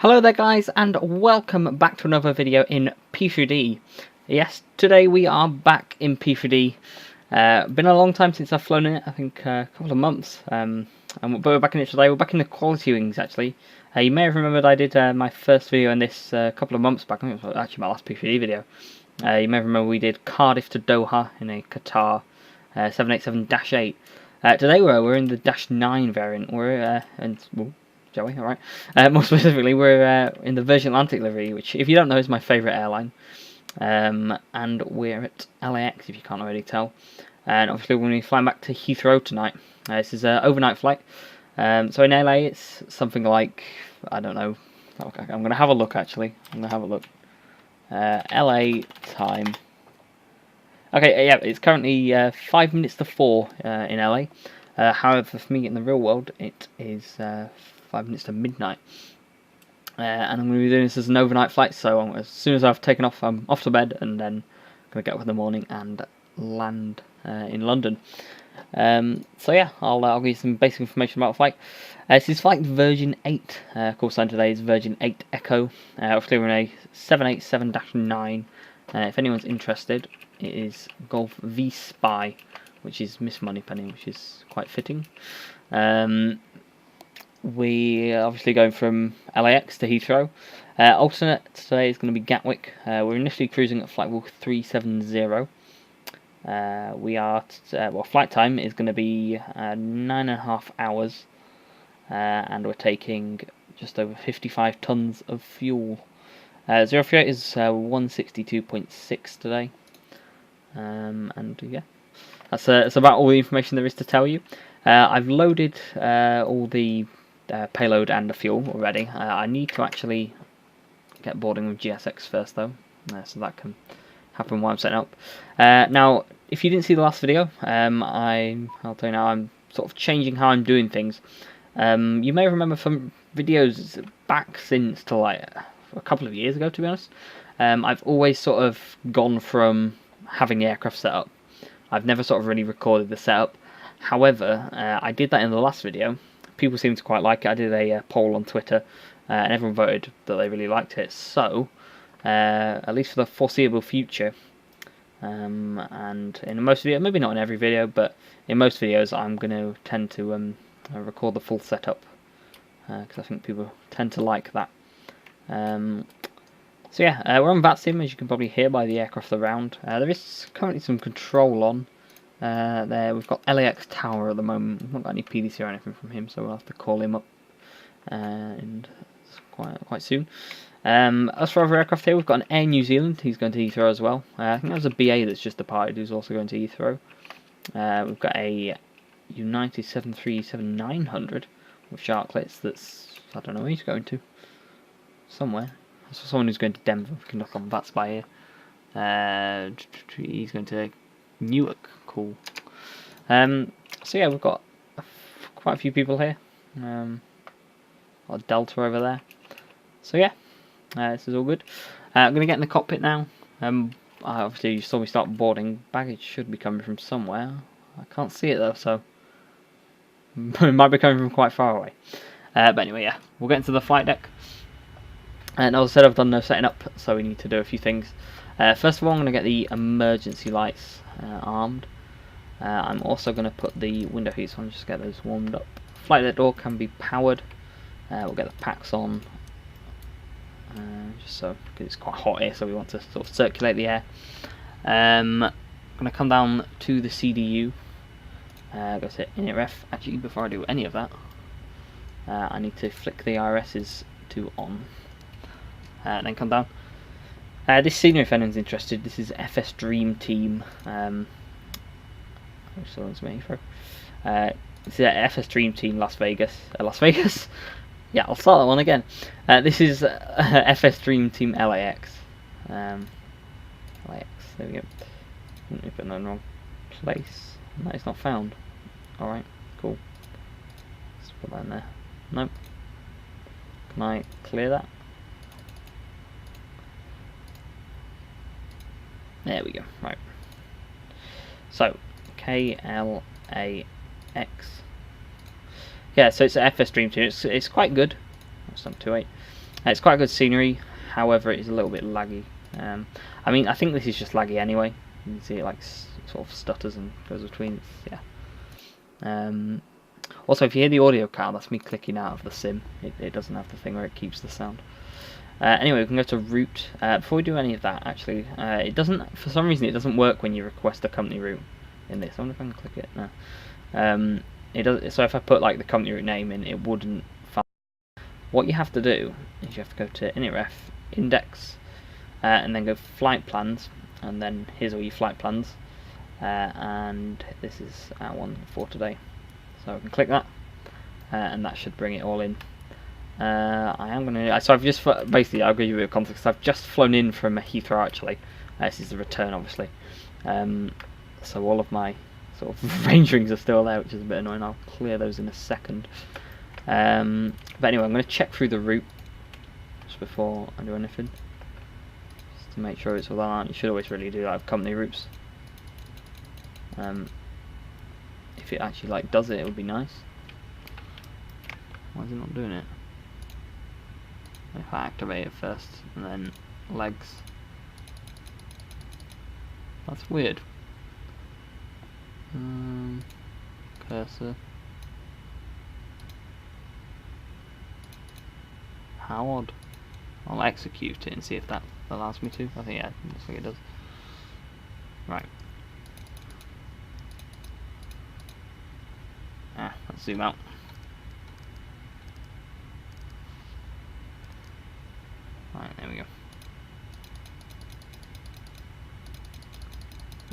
Hello there guys, and welcome back to another video in P3D. Yes, today we are back in P3D. Been a long time since I've flown in it, I think a couple of months. But we're back in it today. We're back in the Qualitywings actually. You may have remembered I did my first video in this a couple of months back. I think it was actually my last P3D video. You may remember we did Cardiff to Doha in a Qatar 787-8. Today we're in the -9 variant. Joey, alright. More specifically, we're in the Virgin Atlantic livery, which, if you don't know, is my favourite airline. And we're at LAX, if you can't already tell. And obviously, we're going to be flying back to Heathrow tonight. This is an overnight flight. So in LA, it's something like, I don't know. Okay, I'm going to have a look, actually. I'm going to have a look. LA time. Okay, yeah, it's currently 5 minutes to 4 in LA. However, for me in the real world, it is 5 minutes to midnight. And I'm going to be doing this as an overnight flight, so as soon as I've taken off, I'm off to bed, and then I'm going to get up in the morning and land in London. So yeah, I'll give you some basic information about the flight. This is flight Virgin 8. Call sign today is Virgin 8 Echo. Obviously we're in a 787-9. If anyone's interested, it is Golf V Spy, which is Miss Moneypenny, which is quite fitting. We are obviously going from LAX to Heathrow. Alternate today is going to be Gatwick. We're initially cruising at flight level 370. Flight time is going to be 9.5 hours, and we're taking just over 55 tons of fuel. 0 fuel is 162.6 today, and yeah, that's about all the information there is to tell you. I've loaded all the payload and the fuel already. I need to actually get boarding with GSX first though, so that can happen while I'm setting up. Now, if you didn't see the last video, I'll tell you now, I'm sort of changing how I'm doing things. You may remember from videos back since to like a couple of years ago, to be honest. I've always sort of gone from having the aircraft set up. I've never sort of really recorded the setup. However, I did that in the last video. People seem to quite like it. I did a poll on Twitter, and everyone voted that they really liked it. So, at least for the foreseeable future, and in most videos, maybe not in every video, but in most videos, I'm going to tend to record the full setup, because I think people tend to like that. So yeah, we're on VATSIM, as you can probably hear by the aircraft around. There is currently some control on. There we've got LAX Tower at the moment. We've not got any PDC or anything from him, so we'll have to call him up and quite soon. As for other aircraft here, we've got an Air New Zealand. He's going to Heathrow as well. I think that was a BA that's just departed, who's also going to Heathrow. We've got a United 737-900 with sharklets. That's, I don't know where he's going to. Somewhere. I saw someone who's going to Denver. We can look on VATS by here. He's going to Newark. Cool. So yeah, we've got quite a few people here. Got Delta over there. So yeah, this is all good. I'm going to get in the cockpit now. Obviously you saw me start boarding. Baggage should be coming from somewhere. I can't see it though, so it might be coming from quite far away. But anyway, yeah, we'll get into the flight deck. And as I said, I've done no setting up, so we need to do a few things. First of all, I'm going to get the emergency lights armed. I'm also going to put the window heats on, just get those warmed up. Flight deck door can be powered. We'll get the packs on, just so, because it's quite hot here, so we want to sort of circulate the air. I'm going to come down to the CDU, go to init ref. Actually, before I do any of that, I need to flick the RSs to on. Then come down. This scenery, if anyone's interested, this is FS Dream Team. Which one's me for? This is FS Dream Team Las Vegas. Las Vegas? Yeah, I'll start that one again. This is FS Dream Team LAX. LAX, there we go. We put that in the wrong place. No, it's not found. Alright, cool. Let's put that in there. Nope. Can I clear that? There we go, right. So, KLAX. Yeah, so it's an FS Dream Team. It's quite good. That's not 2.8. It's quite good scenery, however it is a little bit laggy. I mean, I think this is just laggy anyway. You can see it like sort of stutters and goes between. Yeah. Also, if you hear the audio card, that's me clicking out of the sim. It doesn't have the thing where it keeps the sound. Anyway, we can go to route. Before we do any of that, actually, it doesn't. For some reason, it doesn't work when you request a company route in this. I wonder if I can click it. No. It does. So if I put like the company route name in, it wouldn't. What you have to do is you have to go to initRef, index, and then go flight plans, and then here's all your flight plans, and this is our one for today. So I can click that, and that should bring it all in. I am gonna. So I've just basically, I'll give you a bit of context. I've just flown in from Heathrow actually. This is the return, obviously. So all of my sort of range rings are still there, which is a bit annoying. I'll clear those in a second. But anyway, I'm going to check through the route just before I do anything, just to make sure it's all that. You should always really do that with company routes. If it actually like does it, it would be nice. Why is it not doing it? If I activate it first and then legs, that's weird. Cursor. How odd. I'll execute it and see if that allows me to. I think, yeah, looks like it does. Right. Let's zoom out. Right, there we go.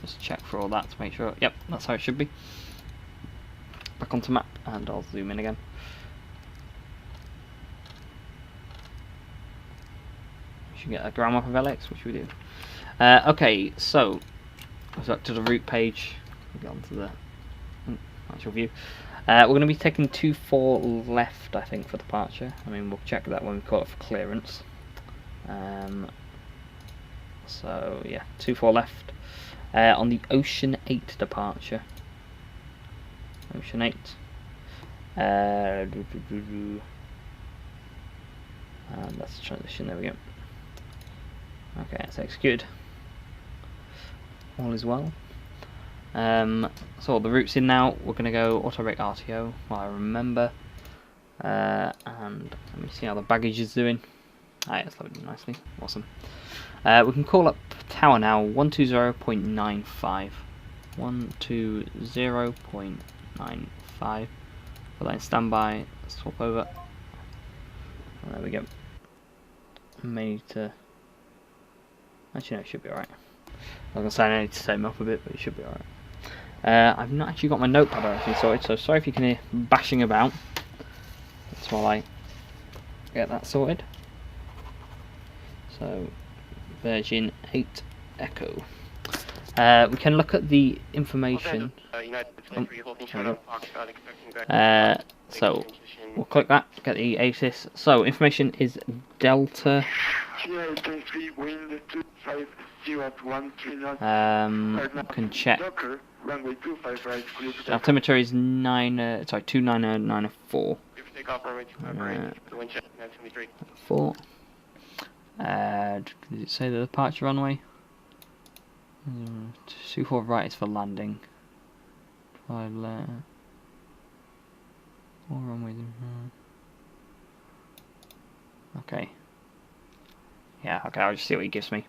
Just check for all that to make sure. Yep, that's how it should be. Back onto map, and I'll zoom in again. You get a ground map of LAX, which we do. Okay, so let's go to the route page. We'll get onto the actual view. We're going to be taking 2-4 left, I think, for departure. I mean, we'll check that when we call it for clearance. So yeah, 2-4 left on the Ocean 8 departure. Ocean 8. And that's the transition. There we go. Okay, it's executed. All is well. So the route's in now. We're going to go auto rate RTO while I remember. And let me see how the baggage is doing. Ah, yeah, it's loading nicely. Awesome. We can call up tower now. 120.95. 120.95. Put that in standby. Swap over. There we go. May need to. Actually, no, it should be alright. I was going to say I need to set him up a bit, but it should be alright. I've not actually got my notepad actually sorted, so sorry if you can hear bashing about. That's while I get that sorted. So, Virgin 8 Echo. We can look at the information. So, we'll click that, get the ASIS. So, information is Delta. Can check. The altimeter is 29094. 4. Does it say the departure runway? 24 right is for landing. 5 left. 4 runways. Okay. Yeah, okay, I'll just see what he gives me.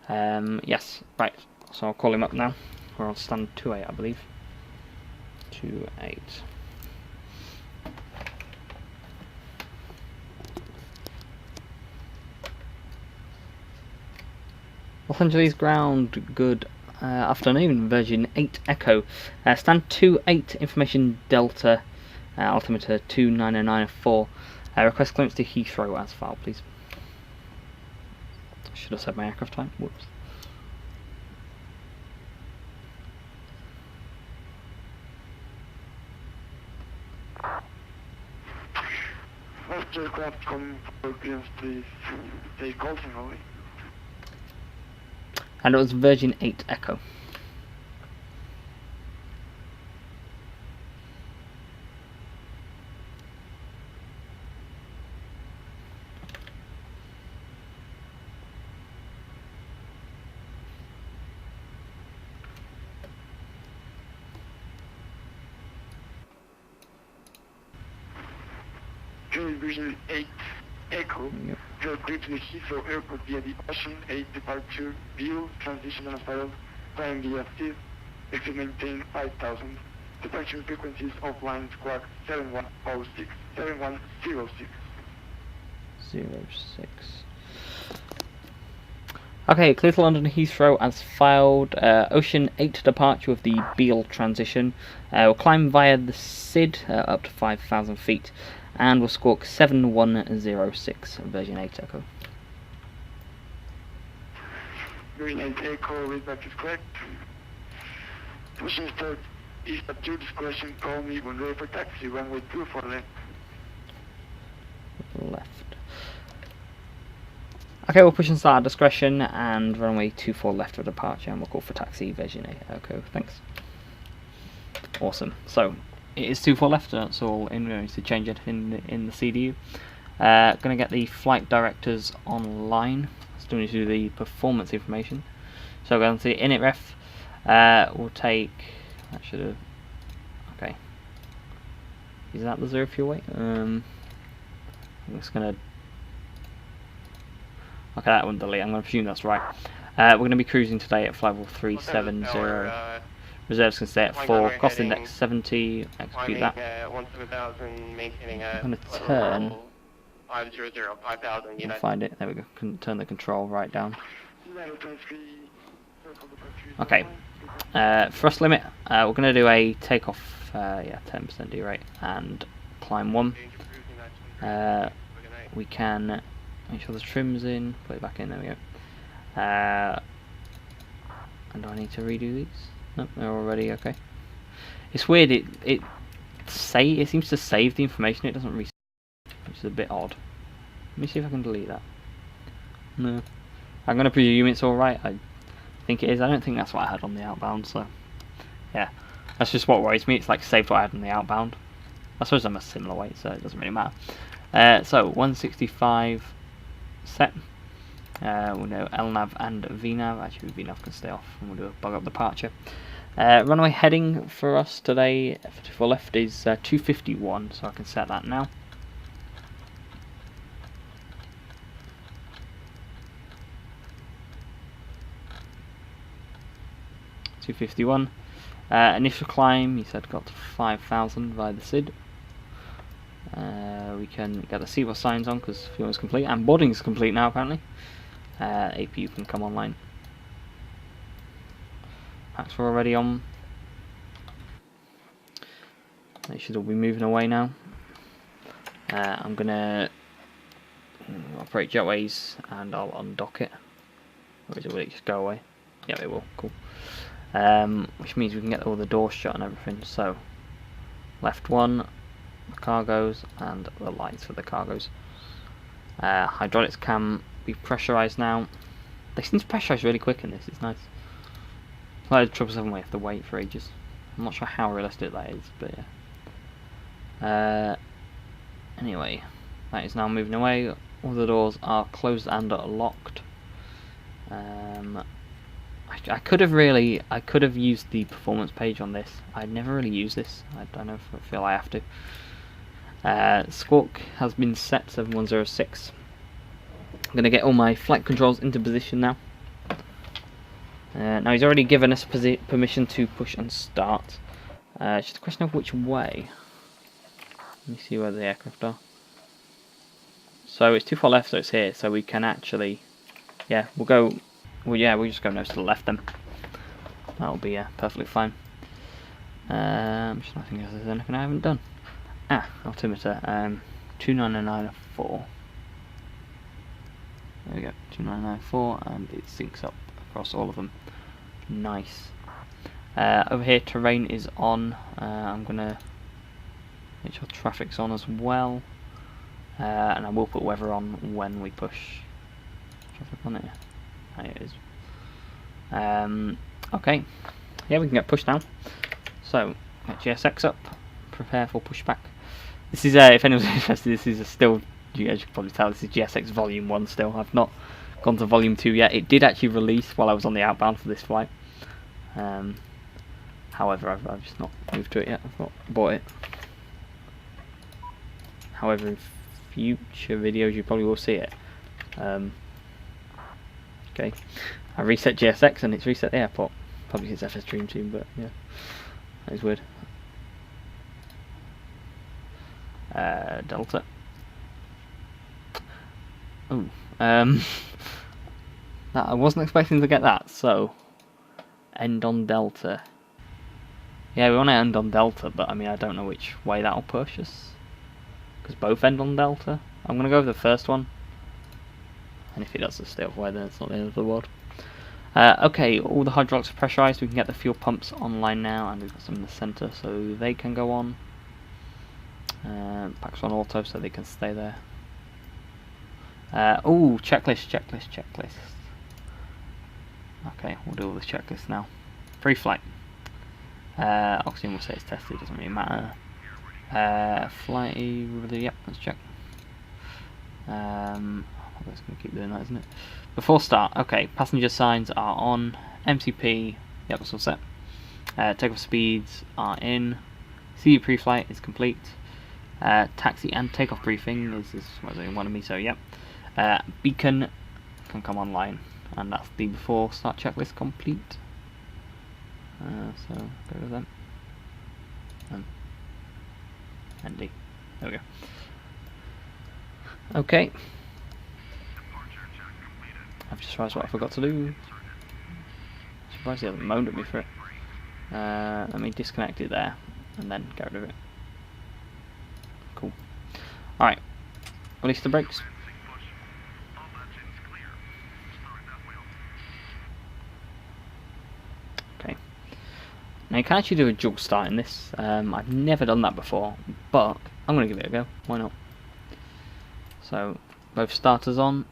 Yes, right. So I'll call him up now. We're on stand 28, I believe. 28. Los Angeles ground, good afternoon, Virgin 8 Echo. Stand 28, information Delta, altimeter 29094. Request clearance to Heathrow as file, please. Should have said my aircraft type, whoops. First aircraft coming for clearance, please. Take off and away. And it was Virgin 8 Echo. Jury Vision 8 Echo, Yep. you're clear to the Heathrow Airport via the Ocean 8 departure, view, transition and failed, flying via SID, exit maintain 5000. Departure frequencies of line squawk 7106, 7106. 06. Okay, clear to London Heathrow as filed. Ocean 8 departure with the Beale transition. We'll climb via the SID up to 5,000 feet, and we'll squawk 7106, version 8 Echo. Version 8 Echo, readback is correct. Pushing start is at your discretion. Call me when ready for taxi. Runway 24 left. Left. Okay, we'll push and start at discretion and runway 24 left for departure, and we'll call for taxi, version 8 Echo. Thanks. Awesome. So it is 24 left. That's all in. We don't need to change it in the CDU. Gonna get the flight directors online. Still need to do the performance information. So we're going to see init ref. We'll take. That should have. Okay. Is that the 0 fuel weight? I'm just gonna. Okay, that wouldn't delete. I'm gonna presume that's right. We're gonna be cruising today at flight level 370. Reserves can stay at 4. Cost index 70. Execute that. I'm gonna turn. 500, Find it. There we go. Can turn the control right down. Okay. Thrust limit. We're gonna do a takeoff. 10% D rate and climb 1. We can make sure the trim's in. Put it back in. There we go. And do I need to redo these? Nope, they're already okay. It's weird. It seems to save the information. It doesn't reset, which is a bit odd. Let me see if I can delete that. No. I'm gonna presume it's all right. I think it is. I don't think that's what I had on the outbound. So yeah, that's just what worries me. It's like saved what I had on the outbound. I suppose I'm a similar weight, so it doesn't really matter. So 165 set. We'll know LNAV and VNAV. Actually, VNAV can stay off, and we'll do a bug up departure. Runway heading for us today for left is 251, so I can set that now. (251). Initial climb, he said, got to 5,000 via the SID. We can get the seatbelt signs on because fuel is complete, and boarding is complete now apparently. APU can come online. Packs are already on. They should all be moving away now. I'm gonna operate jetways and I'll undock it. Or will it just go away? Yeah, it will. Cool. Which means we can get all the doors shut and everything. So, left 1, the cargoes, and the lights for the cargoes. Hydraulics can be pressurized now. They seem to pressurize really quick in this. It's nice. It's like the 777 we have to wait for ages. I'm not sure how realistic that is, but yeah. Anyway, that is now moving away. All the doors are closed and locked. I could have used the performance page on this. I never really use this. I don't know if I feel I have to. Squawk has been set 7106. I'm going to get all my flight controls into position now. Now he's already given us permission to push and start. It's just a question of which way. Let me see where the aircraft are. So it's too far left, so it's here. So we can actually, yeah, we'll go. Well, yeah, we'll just go nose to the left then. That'll be perfectly fine. Just I think there's anything I haven't done. Altimeter. 2994. There we go, 2994, and it syncs up across all of them. Nice. Over here, terrain is on. I'm gonna make sure traffic's on as well, and I will put weather on when we push. Traffic on it. There it is. Okay. Yeah, we can get pushed now. So get GSX up. Prepare for pushback. This is if anyone's interested. This is still. You guys can probably tell this is GSX Volume 1 still. I've not gone to Volume 2 yet. It did actually release while I was on the outbound for this flight. However, I've just not moved to it yet. I've not bought it. However, in future videos you probably will see it. Okay, I reset GSX and it's reset the airport. Probably it's FS Dream Team, but yeah, that is weird. Delta. Oh, that, I wasn't expecting to get that, so end on Delta. Yeah, we want to end on Delta, but I mean, I don't know which way that'll push us, because both end on Delta. I'm going to go with the first one, and if it does stay up way, then it's not the end of the world. Okay, all the hydraulics are pressurized. We can get the fuel pumps online now, and we've got some in the center, so they can go on. Packs on auto, so they can stay there. Oh, checklist. Okay, we'll do all this checklist now. Pre-flight. Oxygen will say it's tested, doesn't really matter. Flight, yep, let's check. I'm just going to keep doing that, isn't it? Before start, okay, passenger signs are on. MCP, yep, that's all set. Takeoff speeds are in. CU pre-flight is complete. Taxi and takeoff briefing is what they wanted me, so yep. Beacon can come online, and that's the before start checklist complete. So go to them. ND. There we go. Okay. I've just realised what I forgot to do. Surprised he hasn't moaned at me for it. Let me disconnect it there, and then get rid of it. Cool. Alright. Release the brakes. Okay. Now you can actually do a dual start in this. I've never done that before, but I'm going to give it a go. Why not? So, both starters on.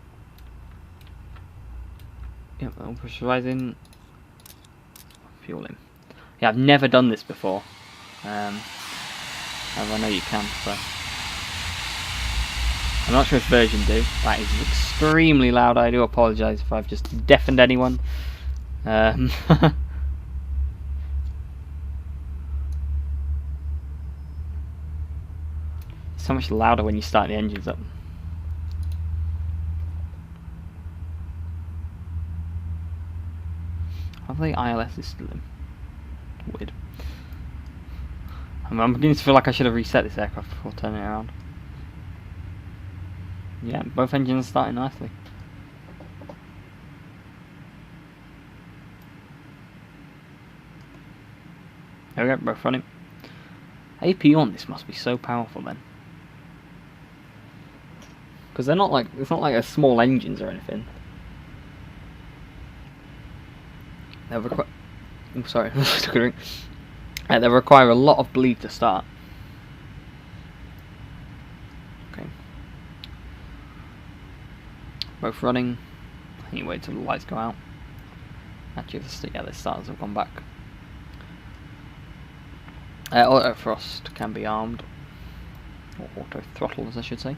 Yep, all pressurizing. Fueling. Yeah, I've never done this before. I know you can, so. I'm not sure if version do. That is extremely loud. I do apologise if I've just deafened anyone. So much louder when you start the engines up. Hopefully ILS is still in. Weird. I'm beginning to feel like I should have reset this aircraft before turning it around. Yeah, both engines are starting nicely. There we go, both running. AP on this must be so powerful then. Because they're not like, it's not like a small engines or anything. They'll require, oh sorry, took a drink. They'll require a lot of bleed to start. Okay. Both running. I need to wait till the lights go out. Actually, the starters have gone back. Auto thrust can be armed, or auto throttle as I should say.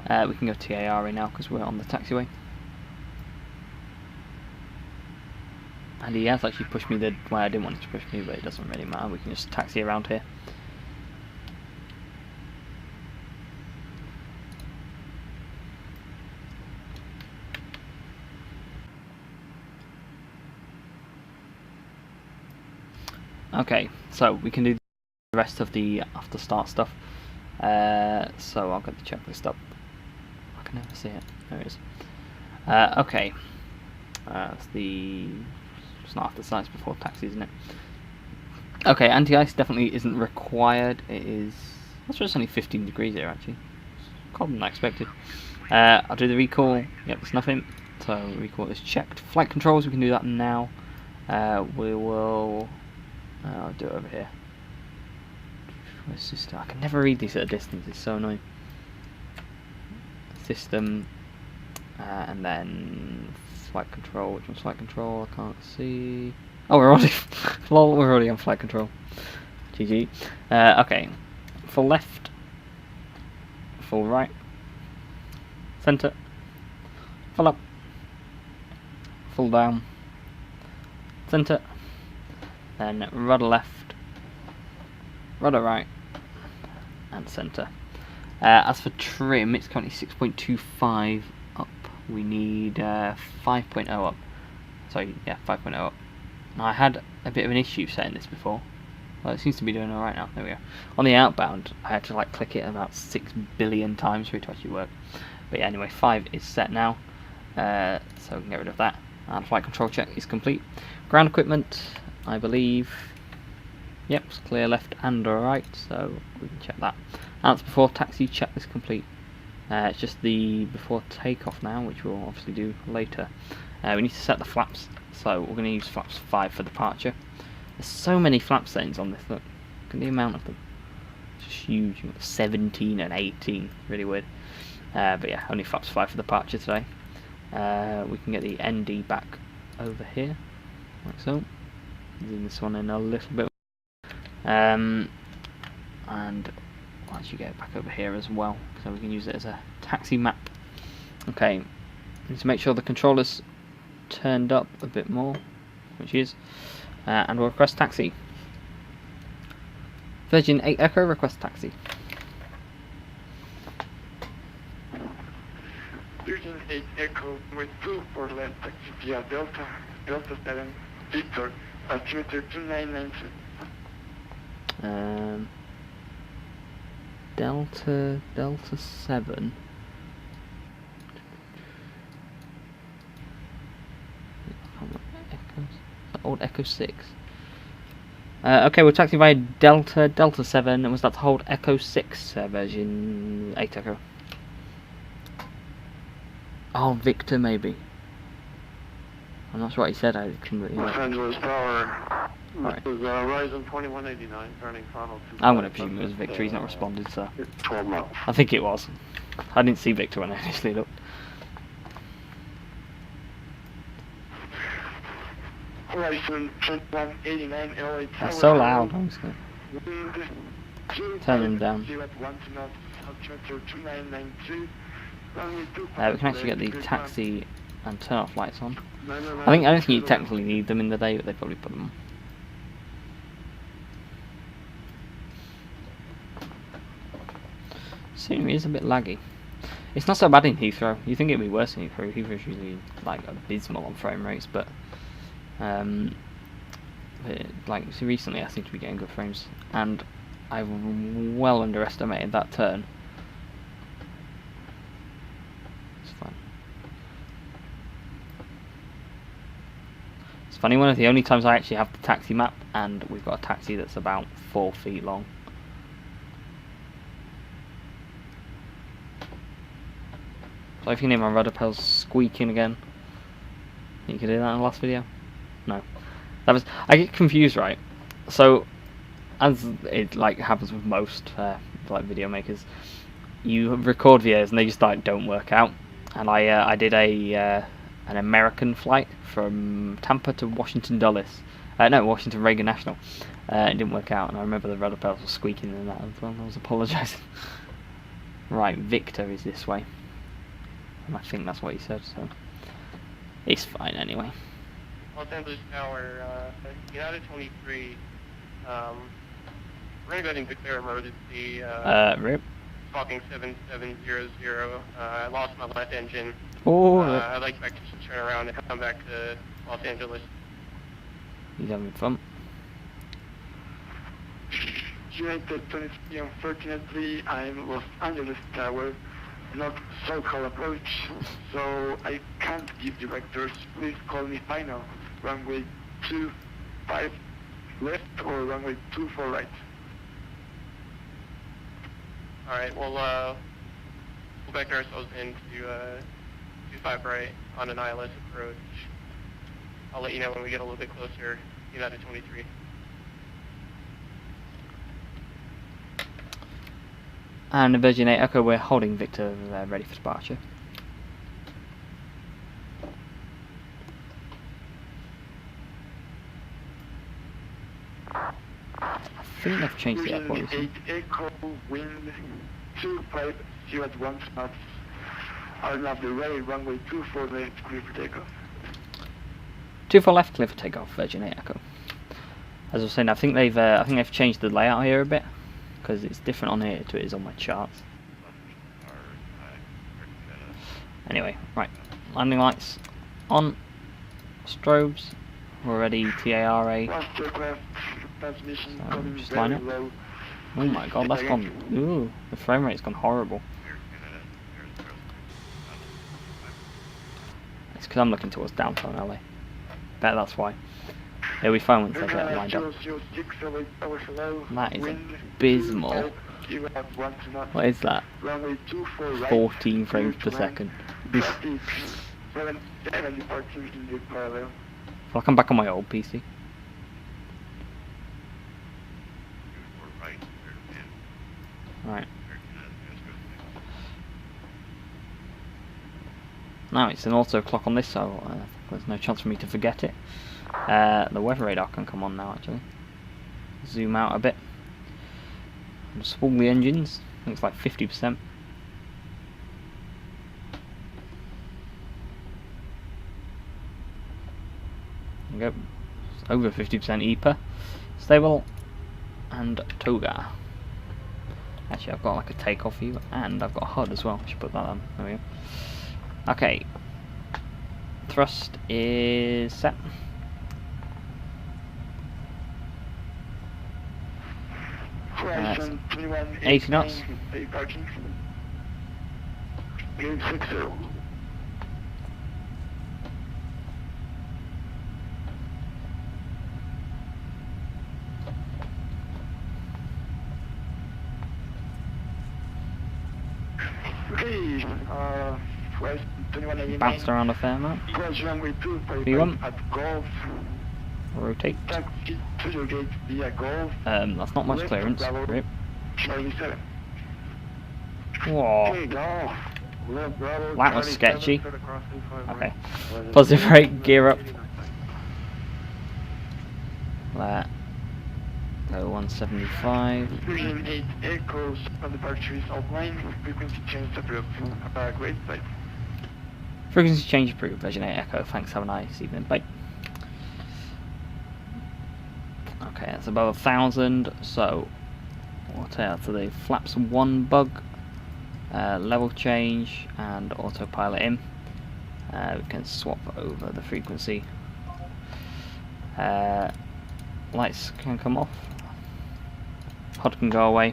We can go TAR now because we're on the taxiway. And he has actually pushed me the way I didn't want it to push me, but it doesn't really matter, we can just taxi around here. Okay, so we can do the rest of the after start stuff. So I'll get the checklist up. I can never see it. There it is. Okay. It's not after start, it's before taxi, isn't it? Okay, anti-ice definitely isn't required. It is. That's just only 15 degrees here actually. It's colder than I expected. I'll do the recall. Yep, there's nothing. So recall is checked. Flight controls, we can do that now. We will. I'll do it over here. Where's system? I can never read these at a distance, it's so annoying. System, and then flight control. Which one's flight control? I can't see. Oh, we're already, lol, we're already on flight control. GG. Okay, full left, full right, center, full up, full down, center. Then rudder left, rudder right, and center. As for trim, it's currently 6.25 up. We need 5.0 up. Sorry, yeah, 5.0 up. Now, I had a bit of an issue setting this before. Well, it seems to be doing alright now. There we go. On the outbound, I had to like click it about 6 billion times for it to actually work. But yeah, anyway, 5 is set now. So we can get rid of that. And flight control check is complete. Ground equipment, I believe. Yep, it's clear left and right, so we can check that. And that's before taxi check is complete. It's just the before takeoff now, which we'll obviously do later. We need to set the flaps, so we're going to use flaps 5 for departure. There's so many flap settings on this, look at the amount of them. It's just huge. You've got 17 and 18, really weird. But yeah, only flaps 5 for departure today. We can get the ND back over here, like so. Zoom this one in a little bit. And we'll actually get it back over here as well, so we can use it as a taxi map. Okay, need to make sure the controller's turned up a bit more, which is, and we'll request taxi. Virgin 8 Echo, request taxi. Virgin 8 Echo with 2 for left taxi via Delta 7 Victor, altimeter 2992. Delta 7. Old Echo 6. Okay, we're taxiing via Delta 7, and was that to hold Echo 6, version 8 Echo? Oh, Victor maybe. I'm not sure what he said. I couldn't. Los Angeles Tower. Right. This is Horizon 2189, turning throttle. I'm going to presume it was Victor. He's not responded, so 12 miles. I think it was. I didn't see Victor when I initially looked. Horizon 2189 LA Tower. That's so loud. I'm just going Wind turn them down. 0 at 1 knots, altimeter 2992. We can actually get the taxi and turn off lights on. I don't think you technically need them in the day, but they probably put them on. Scenery is a bit laggy. It's not so bad in Heathrow. You think it'd be worse in Heathrow. Heathrow's usually like abysmal on frame rates, but like recently I seem to be getting good frames, and I've well underestimated that turn. It's fine. It's funny, one of the only times I actually have the taxi map, and we've got a taxi that's about 4 feet long. So if you hear my rudder pedals squeaking again, you could do that in the last video. No, that was, I get confused, right? So, as it like happens with most like video makers, you record videos and they just like don't work out. And I did an American flight from Tampa to Washington Dulles. No, Washington Reagan National. It didn't work out, and I remember the rudder pedals were squeaking in that as well. I was apologising. Right, Victor is this way. And I think that's what he said, so it's fine anyway. Los Angeles Tower, United 23, we're going to go ahead and declare emergency, RIP. Squawking 7700, I lost my left engine. Oh, I'd like to turn around and come back to Los Angeles. He's having fun. United 23 on 1303, I'm Los Angeles Tower, not so-called approach, so I can't give directors. Please call me final. Runway 25 left or runway 24 right. Alright, we'll vector ourselves into 25 right on an ILS approach. I'll let you know when we get a little bit closer, United 23. And Virgin 8 Echo, we're holding Victor ready for departure. I think they've changed the airport. 8 Echo, wind 250 at 1 knots. Are now the ready, runway 24 left, clear for takeoff. 24 left, clear for takeoff, Virgin 8 Echo. As I was saying, I think they've changed the layout here a bit, because it's different on here to it is on my charts. Anyway, right. Landing lights on. Strobes. We're ready. TARA. Transmission So, coming just line very it. low. Oh my god, that's gone. Ooh, the frame rate's gone horrible. It's because I'm looking towards downtown LA. Bet that's why. It'll be fine once I get it lined up. That is abysmal. What is that? 14 frames per second. I feel like I'm back on my old PC. Right. Now it's an auto clock on this, so there's no chance for me to forget it. The weather radar can come on now, actually. Zoom out a bit. Spool the engines. I think it's like 50%. There we go. It's over 50% EPA. Stable. And Toga. Actually, I've got like a takeoff view, and I've got a HUD as well. I should put that on. There we go. Okay. Thrust is set. 80 knots. Okay, Bounced around a fair amount. V1. Rotate. That's not much clearance. Rip. Whoa. That was sketchy. Okay. Positive rate, gear up. That. Go 175. Version 8 echoes on the departure is outlined. Frequency change approved. Great, bye. Frequency change approved. Version 8 echo. Thanks, have a nice evening. Bye. Okay, that's above 1,000. So, what else are they? Flaps 1 bug. Level change and autopilot in. We can swap over the frequency. Lights can come off. HUD can go away.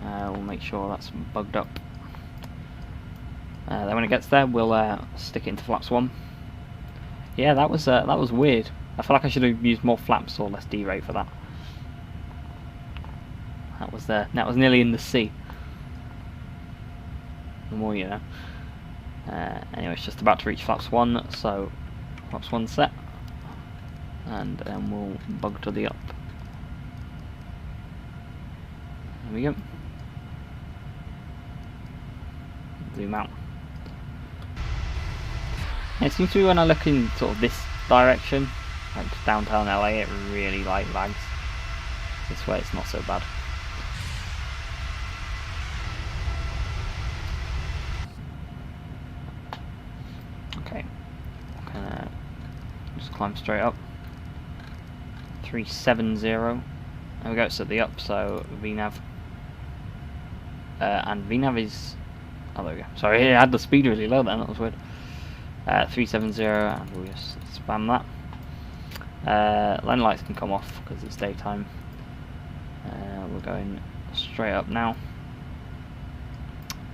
We'll make sure that's bugged up. Then when it gets there, we'll stick it into flaps 1. Yeah, that was weird. I feel like I should have used more flaps or less D-rate for that. That was nearly in the sea. The more you know. Anyway, it's just about to reach flaps 1, so flaps 1 set. And then we'll bug to the up. There we go. Zoom out. It seems to be when I look in sort of this direction, like downtown LA, it really like lags. This way it's not so bad. Okay. Just climb straight up. 370. There we go, it's at the up, so VNAV. And VNAV is... oh, there we go. Sorry, it had the speed really low then, that was weird. 370, and we'll just spam that. Line lights can come off because it's daytime. We're going straight up now.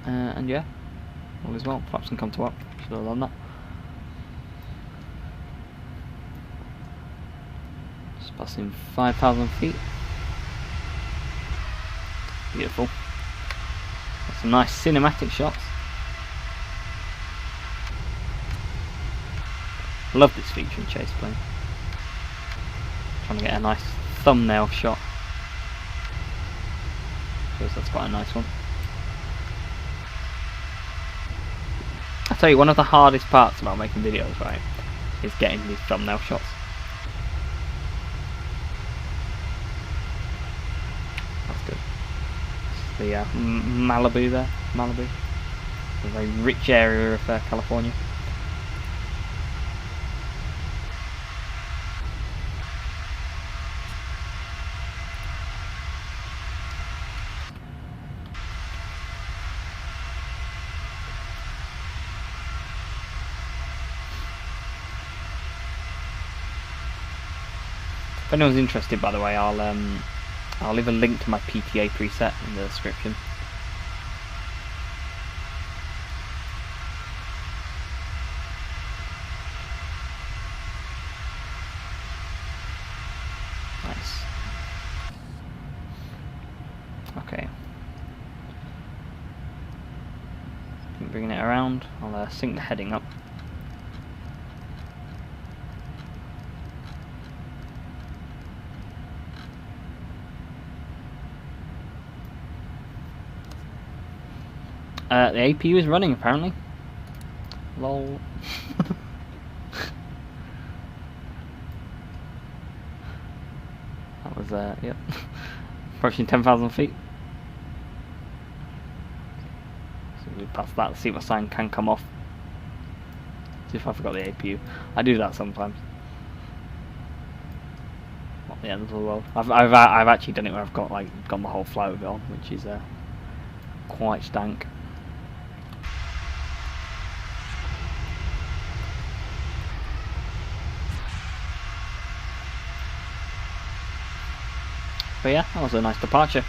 And yeah, all is well. Flaps can come to up. Should have done that. Just passing 5,000 feet. Beautiful. Got some nice cinematic shots. Love this feature in chase plane. Trying to get a nice thumbnail shot. Because that's quite a nice one. I tell you, one of the hardest parts about making videos, right, is getting these thumbnail shots. That's good. It's the Malibu there, Malibu. A very rich area of California. If anyone's interested, by the way, I'll leave a link to my PTA preset in the description. Nice. Okay. Bringing it around, I'll sync the heading up. The APU is running apparently. Lol. That was yep. Approaching 10,000 feet. So we pass that, see what sign can come off. See if I forgot the APU. I do that sometimes. Not the end of the world. I've actually done it where I've got my whole flight with it on, which is quite stank. But yeah, that was a nice departure.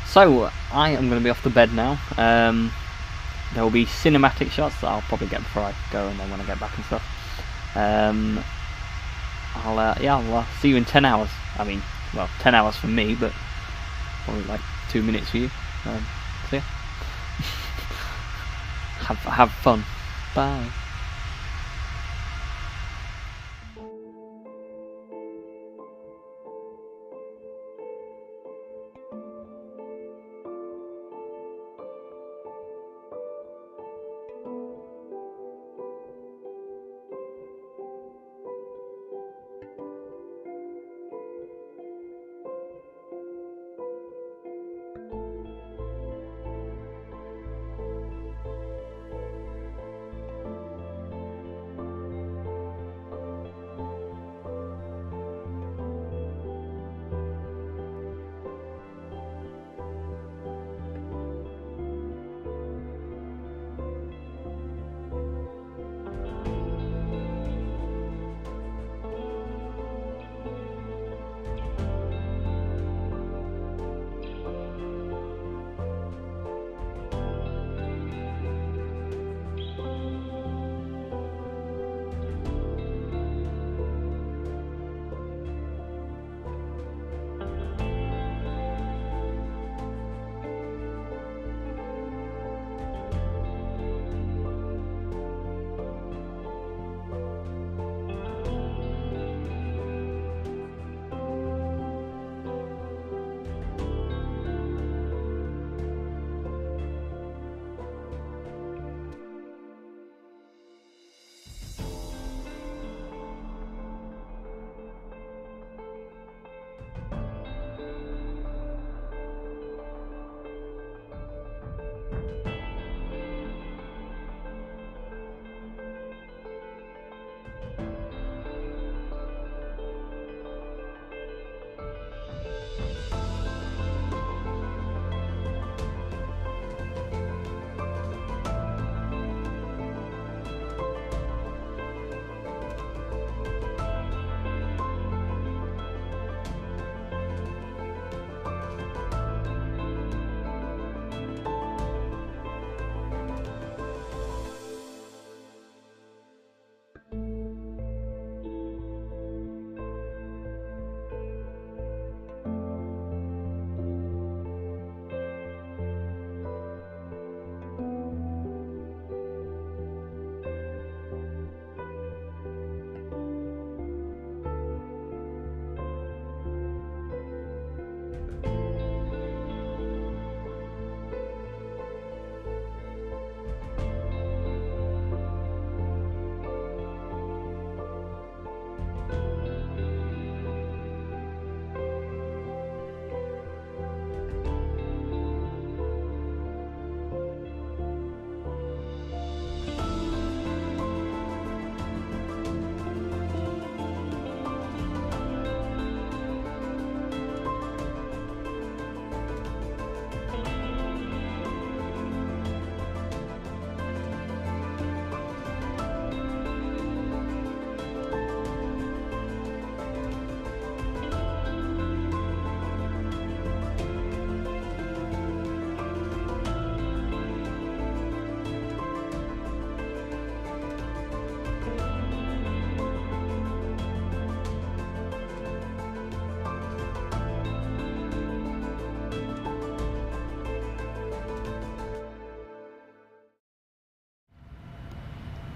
So I am going to be off to bed now. There will be cinematic shots that I'll probably get before I go, and then when I get back and stuff. I'll see you in 10 hours. I mean, well, 10 hours for me, but probably like 2 minutes for you. So yeah, have fun. Bye.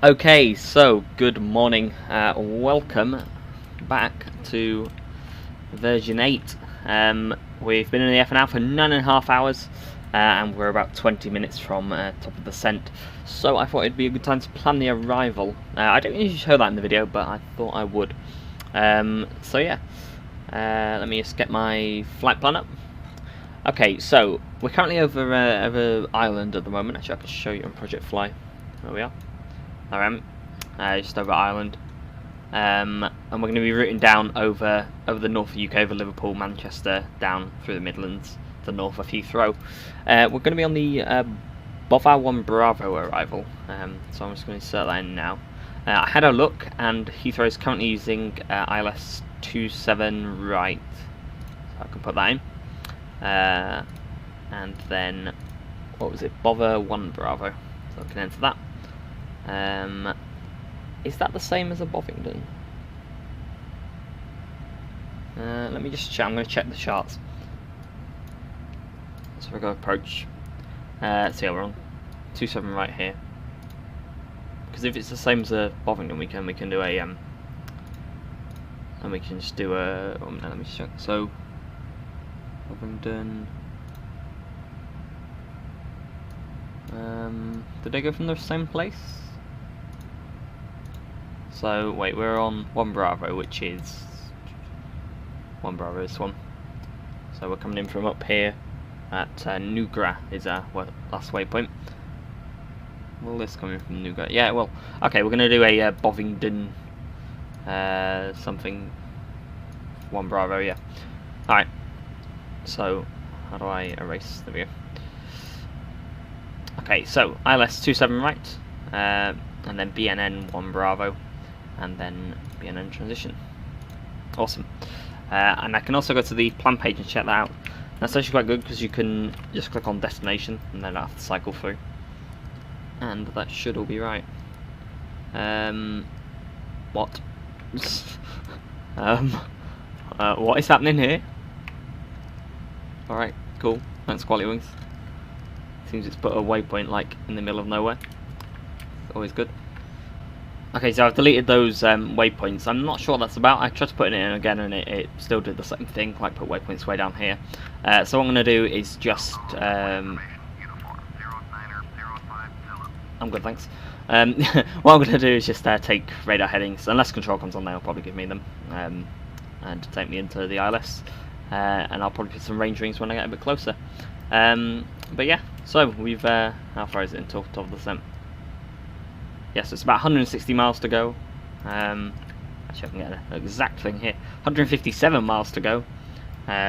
Okay, so good morning. Welcome back to version 8. We've been in the F now for 9.5 hours, and we're about 20 minutes from top of the ascent. So I thought it'd be a good time to plan the arrival. I don't usually show that in the video, but I thought I would. So yeah, let me just get my flight plan up. Okay, so we're currently over Ireland at the moment. Actually, I can show you on Project Fly. There we are. I am just over Ireland, and we're going to be routing down over the north of the UK, over Liverpool, Manchester, down through the Midlands to north of Heathrow. We're going to be on the Bova 1 Bravo arrival, so I'm just going to insert that in now. I had a look, and Heathrow is currently using ILS 27 right, so I can put that in. And then, what was it, Bova 1 Bravo, so I can enter that. Is that the same as a Bovingdon? Let me just check. I'm going to check the charts. So we're going to approach. So yeah, we're on 27 right here. Because if it's the same as a Bovingdon, we can do a and we can just do a. Oh, no, let me check. So Bovingdon. Did they go from the same place? So wait, we're on 1 Bravo, which is 1 Bravo, this one. So we're coming in from up here at Nugra is our last waypoint. Well, this coming from Nugra, yeah. Well, okay, we're gonna do a Bovingdon something 1 Bravo, yeah. All right. So how do I erase the view? Okay, so ILS 27 right, and then BNN 1 Bravo. And then BNN transition. Awesome. And I can also go to the plan page and check that out. That's actually quite good because you can just click on destination and then I have to cycle through. And that should all be right. What? What is happening here? Alright, cool. Thanks, Qualitywings. Seems it's put a waypoint like in the middle of nowhere. It's always good. Okay, so I've deleted those waypoints. I'm not sure what that's about. I tried to put it in again and it still did the same thing, like put waypoints way down here. So what I'm going to do is just... I'm good, thanks. What I'm going to do is just take radar headings. Unless control comes on, they'll probably give me them. And take me into the ILS. And I'll probably put some range rings when I get a bit closer. But yeah, so we've... how far is it until top of the descent? Yes, it's about 160 miles to go. Actually, I can get an exact thing here. 157 miles to go,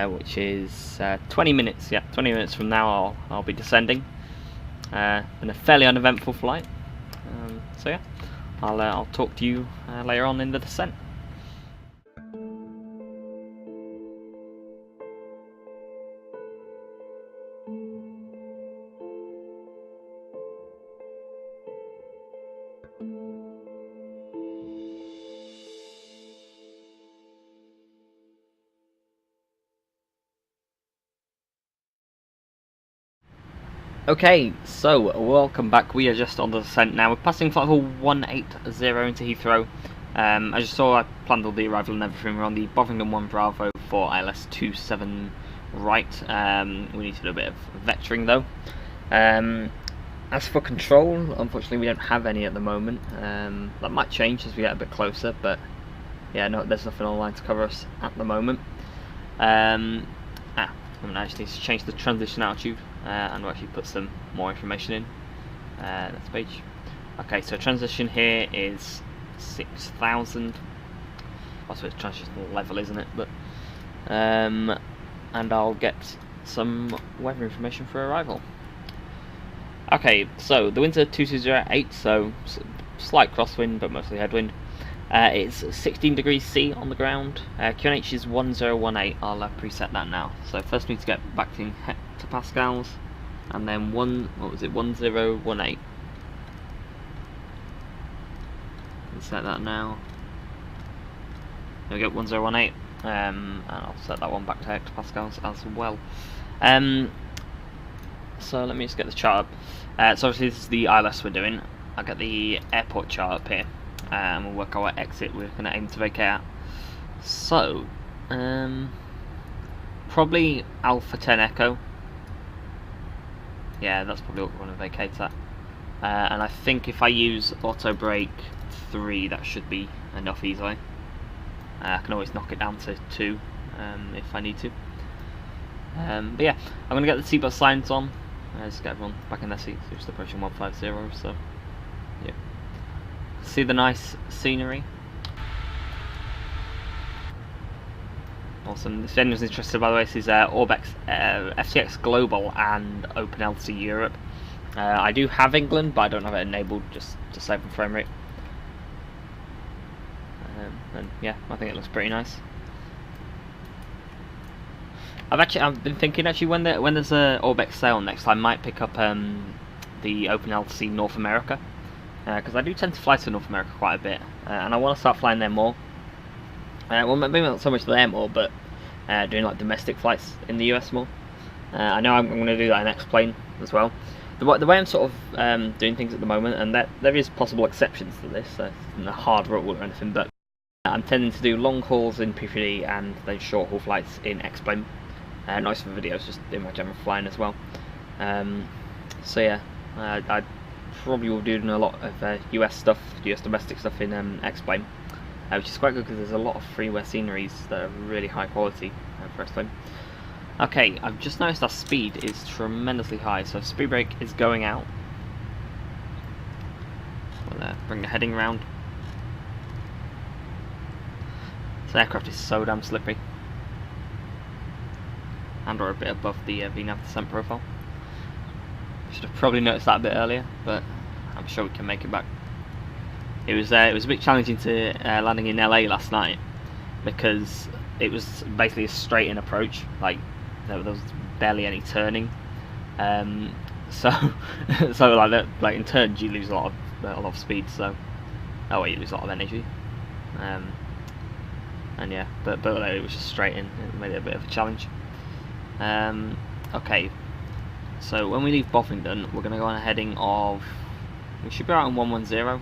which is 20 minutes. Yeah, 20 minutes from now I'll be descending. Been a fairly uneventful flight. So yeah, I'll talk to you later on in the descent. Okay, so welcome back. We are just on the descent now. We're passing flight level 180 into Heathrow. As you saw, I planned all the arrival and everything. We're on the Bovingdon 1 Bravo for ILS 27 right. We need to do a bit of vectoring though. As for control, unfortunately we don't have any at the moment. That might change as we get a bit closer, but yeah, no, there's nothing online to cover us at the moment. I just need to change the transition altitude and we'll actually put some more information in this page. Okay, so transition here is 6,000. I suppose transition level, isn't it? But and I'll get some weather information for arrival. Okay, so the winds are 2208, so slight crosswind but mostly headwind. It's 16 degrees C on the ground. QNH is 1018. I'll preset that now. So first we need to get back to hectopascals, and then 1018. Set that now. There we go, 1018. And I'll set that one back to hectopascals as well. So let me just get the chart up. So obviously this is the ILS we're doing. I'll get the airport chart up here, and we'll work out what exit we're going to aim to vacate at. So, probably Alpha 10 Echo. Yeah, that's probably what we're going to vacate at. And I think if I use auto brake 3, that should be enough easily. I can always knock it down to 2 if I need to. But yeah, I'm going to get the seatbelt signs on. Just get everyone back in their seats. We're just approaching 150, so yeah. See the nice scenery. Awesome. If anyone's interested, by the way, this is Orbex FTX Global and OpenLC Europe. I do have England, but I don't have it enabled just to save on frame rate. And yeah, I think it looks pretty nice. I've been thinking actually when there's a Orbex sale next, I might pick up the OpenLC North America, because I do tend to fly to North America quite a bit, and I want to start flying there more. Well, maybe not so much there more, but doing like domestic flights in the US more. I know I'm going to do that in X-Plane as well. The way I'm sort of doing things at the moment, and there is possible exceptions to this, so it's not a hard rule or anything, but I'm tending to do long hauls in P3D and then short haul flights in X-Plane. Nice for videos, just in my general flying as well. So yeah, I probably will be doing a lot of US stuff, US domestic stuff in X-Plane, which is quite good because there's a lot of freeware sceneries that are really high quality for X-Plane. Okay, I've just noticed our speed is tremendously high, so speed brake is going out. We'll bring the heading round. This aircraft is so damn slippery. And we're a bit above the VNAV descent profile. Should have probably noticed that a bit earlier, but I'm sure we can make it back. It was a bit challenging to landing in LA last night because it was basically a straight in approach. Like there was barely any turning. So like in turns you lose a lot of speed. So you lose a lot of energy. And yeah, but it was just straight in. It made it a bit of a challenge. Okay, so when we leave Bovingdon, we're going to go on a heading of, we should be out on 110.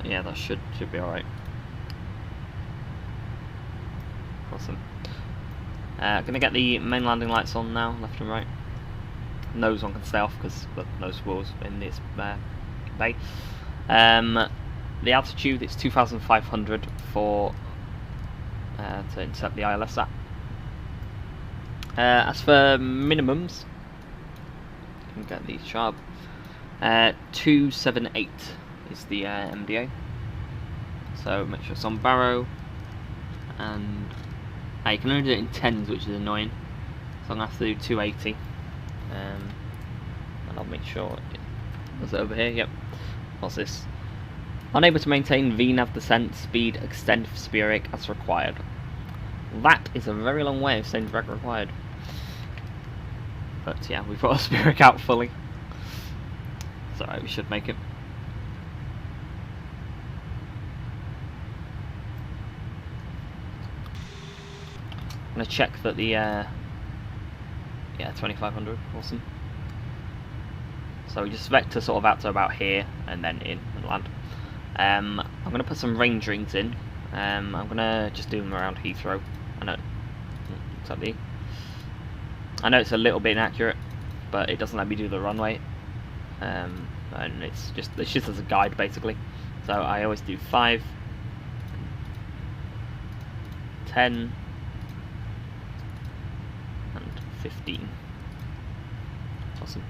Yeah, that should be alright. Awesome. Going to get the main landing lights on now, left and right. Nose one can stay off because the nose wheels in this bay. The altitude is 2,500 for to intercept the ILS at. As for minimums, you can get these sharp. 278 is the MDA. So make sure it's on barrow, and you can only do it in 10s, which is annoying. So I'm gonna have to do 280, and I'll make sure was it over here. Yep. What's this? Unable to maintain VNAV descent speed extend for Spirit as required. That is a very long way of saying drag required. But yeah, we've got our Spirit out fully. It's alright, we should make it. I'm going to check that the yeah, 2500, awesome. So we just vector sort of out to about here and then in and land. I'm going to put some range rings in. I'm going to just do them around Heathrow. I know it's a little bit inaccurate, but it doesn't let me do the runway, and it's just as a guide basically. So I always do 5, 10, and 15. Awesome.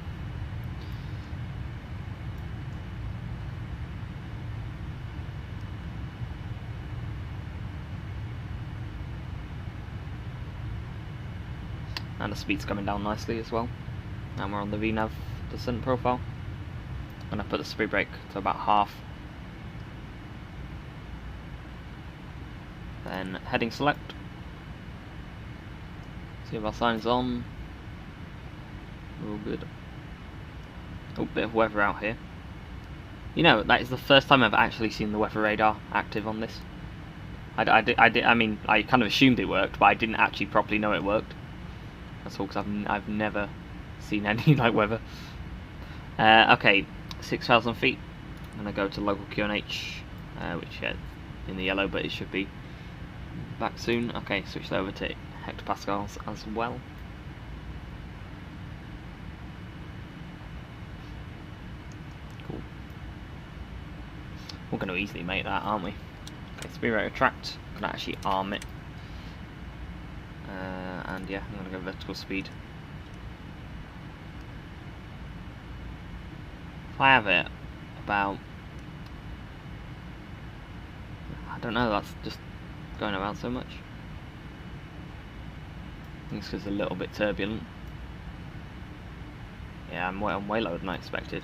And the speed's coming down nicely as well. And we're on the VNAV descent profile. I'm going to put the speed brake to about half. Then heading select. See if our sign's on. All good. Oh, bit of weather out here. You know, that is the first time I've actually seen the weather radar active on this. I mean, I kind of assumed it worked, but I didn't actually properly know it worked. That's all, because I've never seen any like weather. Okay, 6,000 feet. I'm going to go to local QNH, which is in the yellow, but it should be back soon. Okay, switched over to hectopascals as well. Cool. We're going to easily make that, aren't we? Okay, speed rate retract. I'm going to actually arm it. And yeah, I'm going to go vertical speed. If I have it about, I don't know, that's just going around so much. I think it's because it's a little bit turbulent. Yeah, I'm way lower than I expected.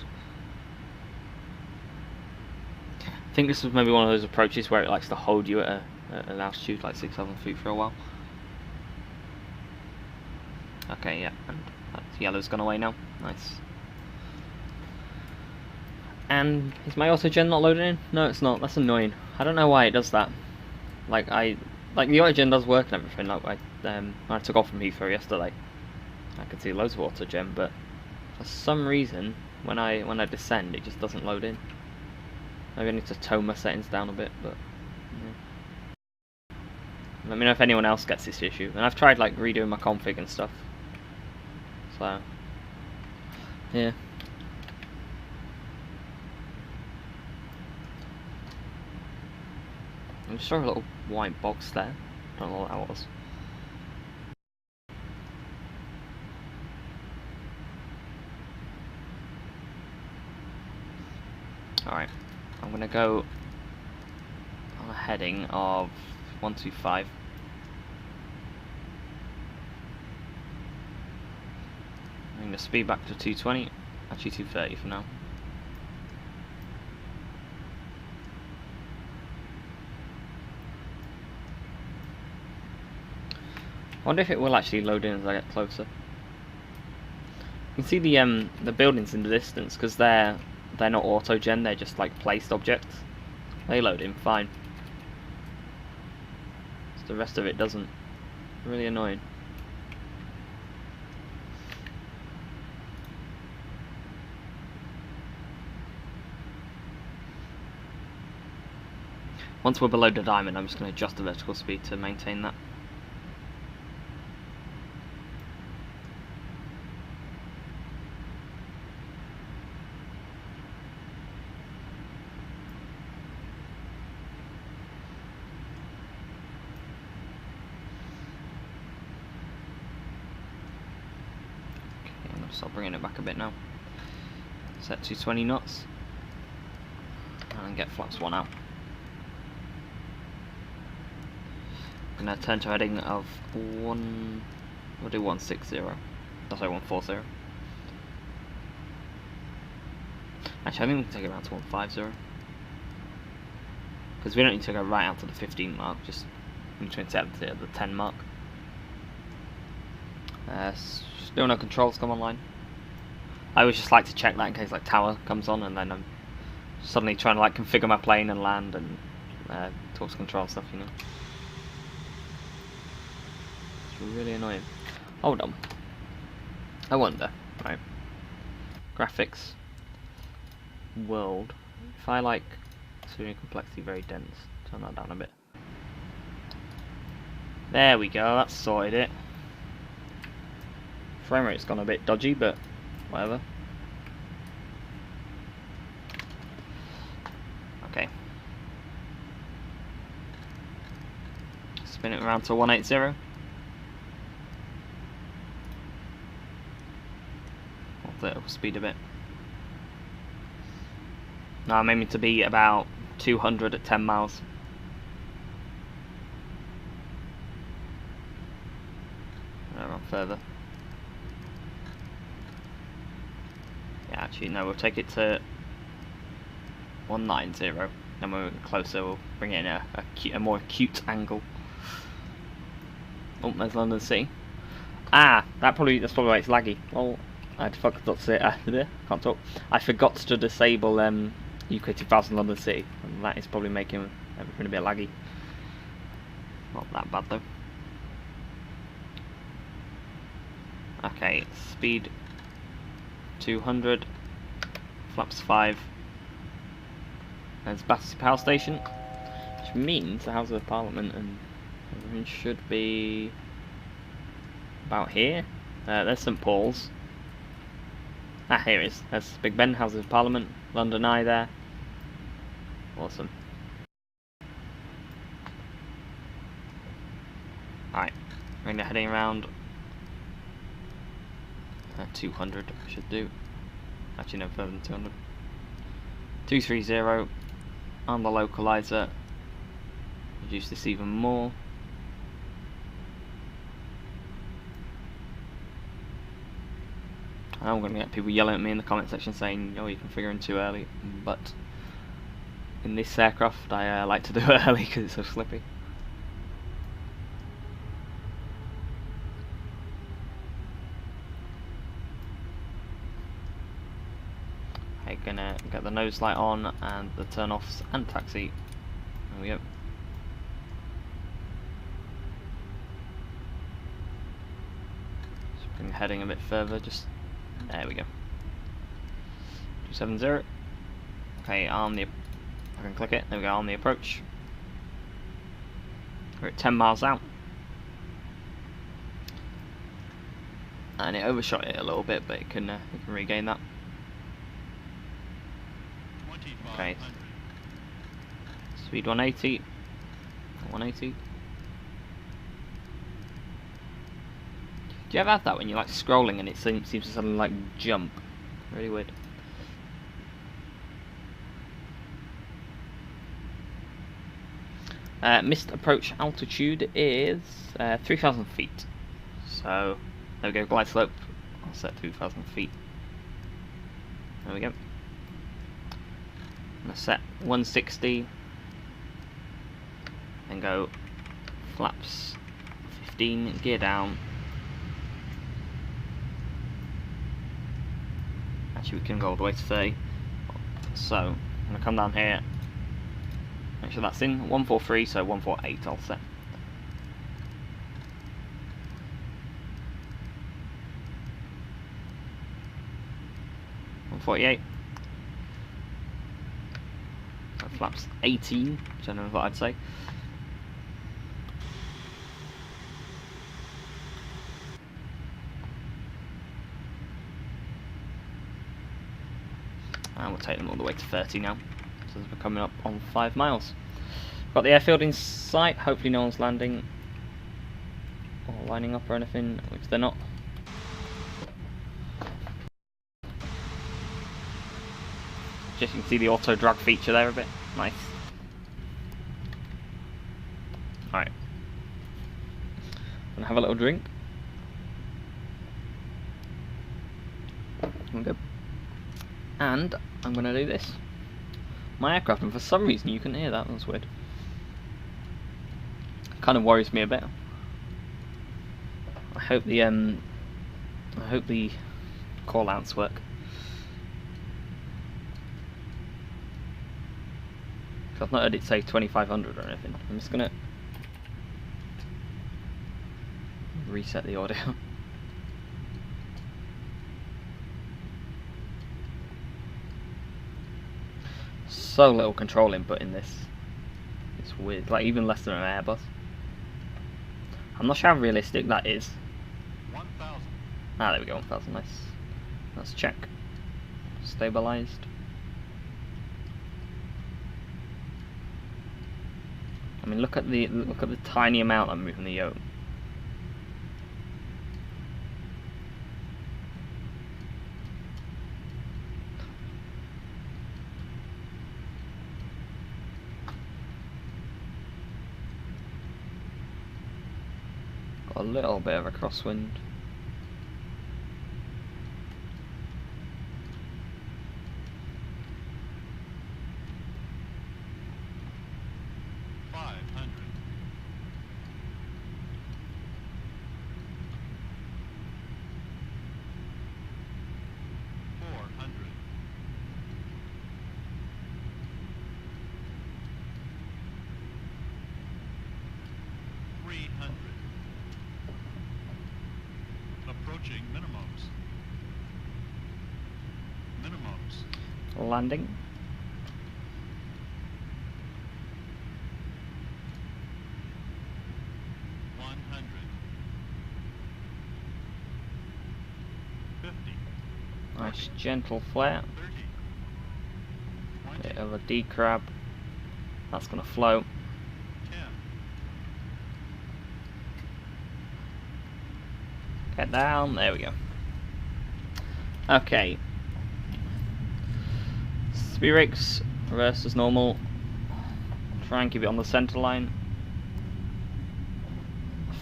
I think this was maybe one of those approaches where it likes to hold you at an altitude like 6,000 feet for a while. Okay, yeah, and that yellow's gone away now. Nice. And is my autogen not loading in? No, it's not. That's annoying. I don't know why it does that. Like the autogen does work and everything. Like when I took off from Heathrow yesterday, I could see loads of autogen, but for some reason when I descend, it just doesn't load in. Maybe I need to tone my settings down a bit, but yeah. Let me know if anyone else gets this issue. And I've tried like redoing my config and stuff. So yeah. I just saw a little white box there. Don't know what that was. Alright, I'm gonna go on a heading of 125. I'm gonna speed back to 220, actually 230 for now. I wonder if it will actually load in as I get closer. You can see the buildings in the distance because they're not autogen, they're just like placed objects. They load in fine. So the rest of it doesn't. Really annoying. Once we're below the diamond, I'm just going to adjust the vertical speed to maintain that. Start bringing it back a bit now. Set to 20 knots and get flaps 1 out. I'm gonna turn to heading of we'll do 160. That's like 140. Actually, I think we can take it around to 150 because we don't need to go right out to the 15 mark. Just we need to set it at the 10 mark. Still no controls come online. I always just like to check that in case like tower comes on and then I'm suddenly trying to like configure my plane and land and talk to control stuff, you know. It's really annoying. Hold on. I wonder, right. Graphics. World. If I like Syrian complexity very dense, turn that down a bit. There we go, that's sorted it. Frame rate's gone a bit dodgy, but whatever. Okay. Spin it around to 180. Vertical speed a bit. Now I'm aiming to be about 200 at 10 miles. Around further. Yeah, actually no, we'll take it to 190. Then when we're closer, we'll bring it in a more acute angle. Oh, there's London City. Ah, that's probably why it's laggy. Well, I forgot to say can't talk. I forgot to disable UK 2000 London City, and that is probably making everything a bit laggy. Not that bad though. Okay, speed 200, flaps 5. There's Battersea Power Station, which means the House of Parliament and everything should be about here. There's St Paul's. Ah, here it is. There's Big Ben, House of Parliament, London Eye there. Awesome. Alright, we're going to heading around 200 should do. Actually no, further than 200. 230 on the localizer. Reduce this even more. I'm going to get people yelling at me in the comment section saying, oh, you're configuring too early, but in this aircraft I like to do it early because it's so slippy. I'm gonna get the nose light on and the turn offs and taxi. There we go. So bring the heading a bit further, just there we go. 270. Okay, arm the. I can click it. There we go. Arm the approach. We're at 10 miles out, and it overshot it a little bit, but it can regain that. Okay. Speed 180. 180. Do you ever have that when you're like scrolling and it seems to suddenly like jump? Really weird. Missed approach altitude is 3,000 feet. So there we go. Glide slope. I'll set 2,000 feet. There we go. I'm gonna set 160 and go flaps 15, gear down. Actually, we can go all the way to 30. So I'm gonna come down here, make sure that's in 143, so 148 I'll set. .148. Flaps 18, which I don't know what I'd say. And we'll take them all the way to 30 now. So we're coming up on 5 miles. Got the airfield in sight. Hopefully no one's landing or lining up or anything, which they're not. Just you can see the auto drag feature there a bit. Nice. Alright. Gonna have a little drink. There we go. And I'm gonna do this. My aircraft, and for some reason you couldn't hear that. That's weird. Kind of worries me a bit. I hope the call outs work. I've not heard it say 2500 or anything. I'm just gonna reset the audio. So little control input in this. It's weird, like even less than an Airbus. I'm not sure how realistic that is. 1,000. Ah, there we go, 1,000, nice. Let's check. Stabilized. I mean, look at the tiny amount I'm moving the yoke. Got a little bit of a crosswind. Approaching minimums. Minimums. landing. Nice gentle flare. Bit of a D-crab. That's going to float. Get down. There we go. Okay. Speed brakes. Reverse as normal. Try and keep it on the centre line.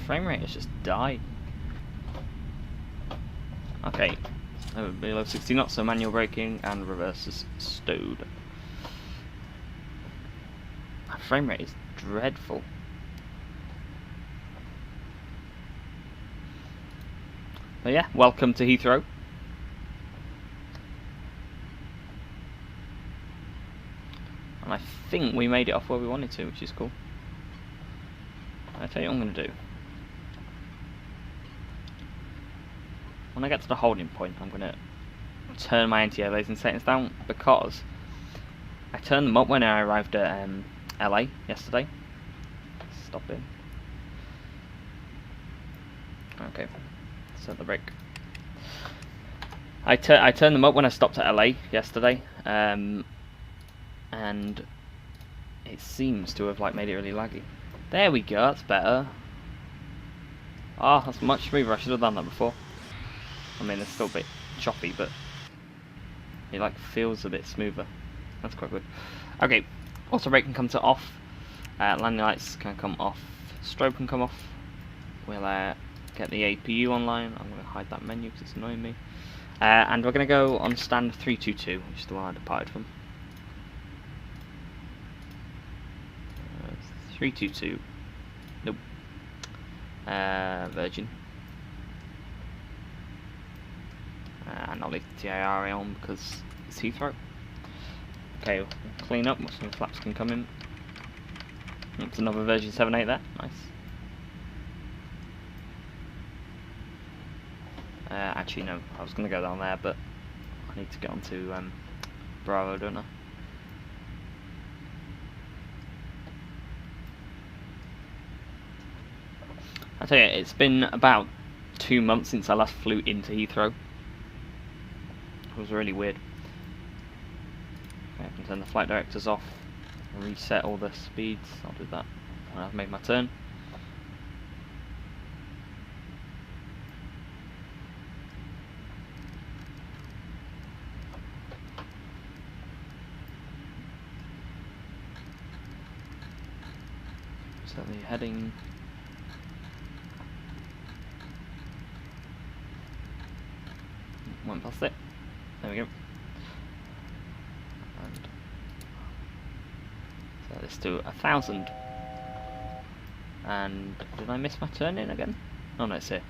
Frame rate has just died. Okay. Below 60 knots, so manual braking and reverse is stowed. That frame rate is dreadful. But yeah, welcome to Heathrow. And I think we made it off where we wanted to, which is cool. I'll tell you what I'm going to do. When I get to the holding point, I'm going to turn my anti-aliasing and settings down, because I turned them up when I arrived at LA yesterday. Stop it. Okay, set the brake. I turned them up when I stopped at LA yesterday, and it seems to have like made it really laggy. There we go, that's better. Oh, that's much smoother. I should have done that before. I mean, it's still a bit choppy, but it like feels a bit smoother. That's quite good. Okay, auto brake can come to off. Landing lights can come off. Strobe can come off. We'll get the APU online. I'm going to hide that menu because it's annoying me. And we're going to go on stand 322, which is the one I departed from. 322. Nope. Virgin. And I'll leave the TIR on because it's Heathrow. Okay, we'll clean up, some flaps can come in. It's another version 7.8 there, nice. Actually no, I was going to go down there, but I need to get onto Bravo, don't I? I tell you, it's been about 2 months since I last flew into Heathrow. It was really weird. Okay, I can turn the flight directors off, reset all the speeds. I'll do that when I've made my turn. Set the heading. Went past it. There we go. And set this to 1,000. And did I miss my turn in again? Oh no, it's here.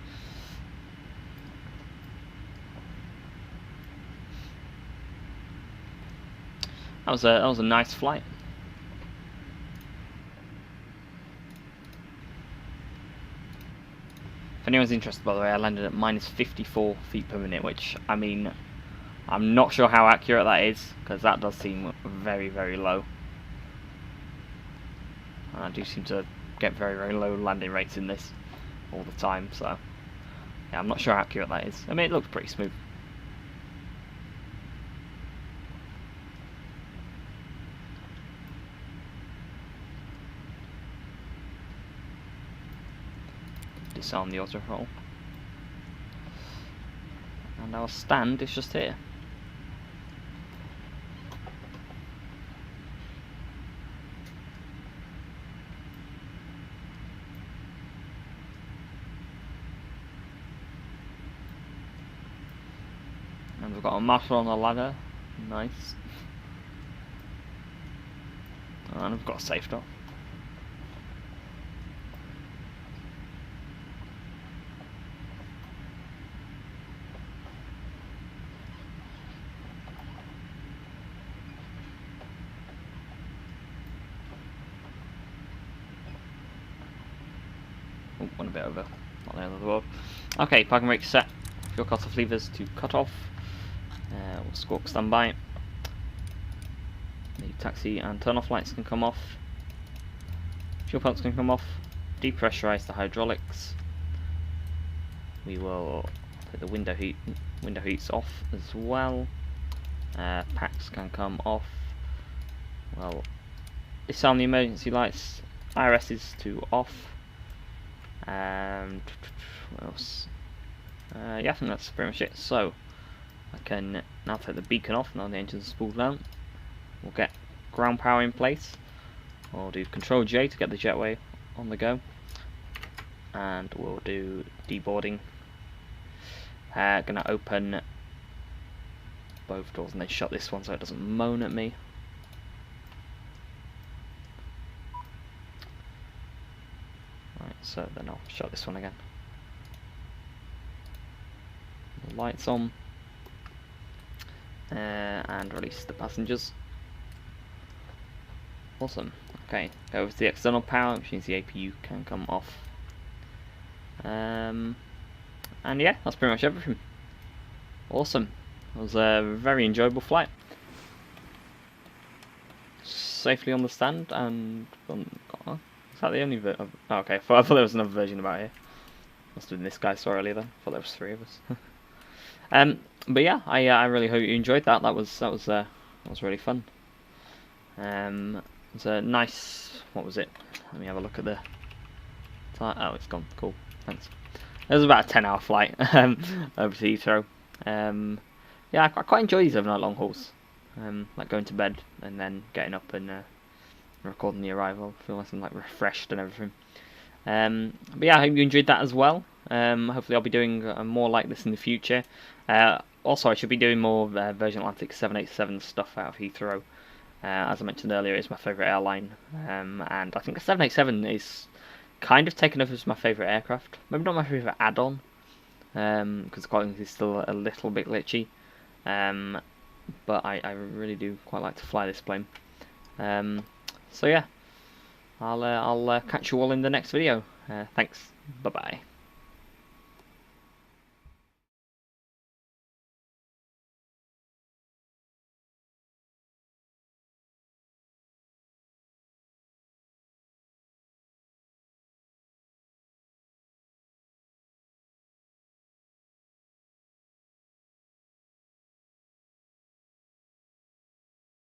That was a nice flight. If anyone's interested, by the way, I landed at minus 54 feet per minute, which, I mean, I'm not sure how accurate that is, because that does seem very, very low. And I do seem to get very, very low landing rates in this all the time, so yeah, I'm not sure how accurate that is. I mean, it looks pretty smooth. Disarm the auto throttle, and our stand is just here. And we've got a marshal on the ladder, nice. And we've got a safe door. Oh, went a bit over, not the end of the world. Okay, parking brake set. Fuel cutoff levers to cut off. We'll squawk standby. The taxi and turn-off lights can come off. Fuel pumps can come off. Depressurize the hydraulics. We will put the window heats off as well. Packs can come off. Well, disarm the emergency lights. IRSs to off. And what else? Yeah, I think that's pretty much it. So I can now take the beacon off. Now the engine's spooled down. We'll get ground power in place. We'll do Control J to get the jetway on the go, and we'll do deboarding. Gonna open both doors and then shut this one so it doesn't moan at me. Right, so then I'll shut this one again. The lights on, and release the passengers. Awesome. Okay, go over to the external power, which means the APU can come off. And yeah, that's pretty much everything. Awesome. It was a very enjoyable flight. Safely on the stand, and is that the only oh, okay, I thought there was another version about here. Must have been this guy saw earlier then. I thought there was 3 of us. But yeah, I really hope you enjoyed that. That was really fun. It's a nice, what was it? Let me have a look at the time. Oh, it's gone. Cool. Thanks. It was about a 10-hour flight over to Heathrow. Yeah, I quite enjoy these overnight long hauls. Like going to bed and then getting up and recording the arrival. I feel like I'm like refreshed and everything. But yeah, I hope you enjoyed that as well. Hopefully I'll be doing more like this in the future. Also, I should be doing more Virgin Atlantic 787 stuff out of Heathrow. As I mentioned earlier, it's my favourite airline, and I think the 787 is kind of taken over as my favourite aircraft. Maybe not my favourite add-on, because the Qualitywings is still a little bit glitchy, but I really do quite like to fly this plane. So yeah, I'll catch you all in the next video. Thanks, bye bye.